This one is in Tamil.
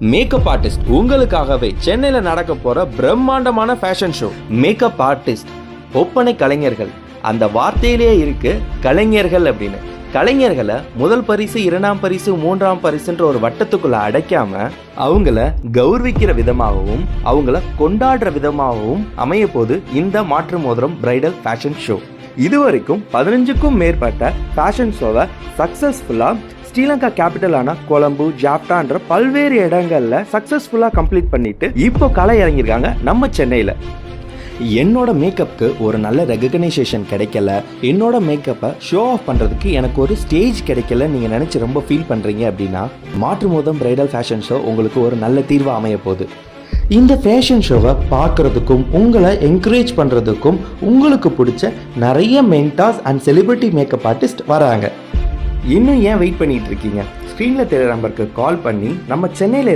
மேக்கப் ஆர்டிஸ்ட் உங்களுக்காகவே சென்னையில் நடக்க போற பிரம்மாண்டமான ஃபேஷன் ஷோ. மேக்கப் ஆர்டிஸ்ட் ஒப்பனை கலைஞர்கள், அந்த வார்த்தையிலேயே இருக்கு கலைஞர்கள் அப்படின்னு. கலைஞர்களை முதல் பரிசு, இரண்டாம் பரிசு, மூன்றாம் பரிசுன்ற ஒரு வட்டத்துக்குள்ள அடைக்காம அவங்கள கௌரவிக்கிற விதமாகவும் அவங்கள கொண்டாடுற விதமாகவும் அமைய போது இந்த மாற்று மோதிரம் பிரைடல் ஃபேஷன் ஷோ. இதுவரைக்கும் 15க்கும் மேற்பட்ட ஃபேஷன் ஷோவை சக்சஸ்ஃபுல்லா ஸ்ரீலங்கா கேபிட்டலான கொலம்பு, ஜாப்டான்ற பல்வேறு இடங்கள்ல சக்சஸ்ஃபுல்லா கம்ப்ளீட் பண்ணிட்டு இப்போ களை இறங்கியிருக்காங்க நம்ம சென்னையில. என்னோட மேக்கப்புக்கு ஒரு நல்ல ரெகக்னைசேஷன் கிடைக்கல, என்னோட மேக்கப்பை ஷோ ஆஃப் பண்ணுறதுக்கு எனக்கு ஒரு ஸ்டேஜ் கிடைக்கல நீங்கள் நினச்சி ரொம்ப ஃபீல் பண்ணுறீங்க அப்படின்னா மாற்று மோதிரம் பிரைடல் ஃபேஷன் ஷோ உங்களுக்கு ஒரு நல்ல தீர்வு அமைய போகுது. இந்த ஃபேஷன் ஷோவை பார்க்குறதுக்கும் உங்களை என்கரேஜ் பண்ணுறதுக்கும் உங்களுக்கு பிடிச்ச நிறைய mentors and celebrity makeup artist வராங்க. இன்னும் ஏன் வெயிட் பண்ணிட்டு இருக்கீங்க? ஸ்க்ரீனில் தெரிய நம்பருக்கு கால் பண்ணி நம்ம சென்னையில்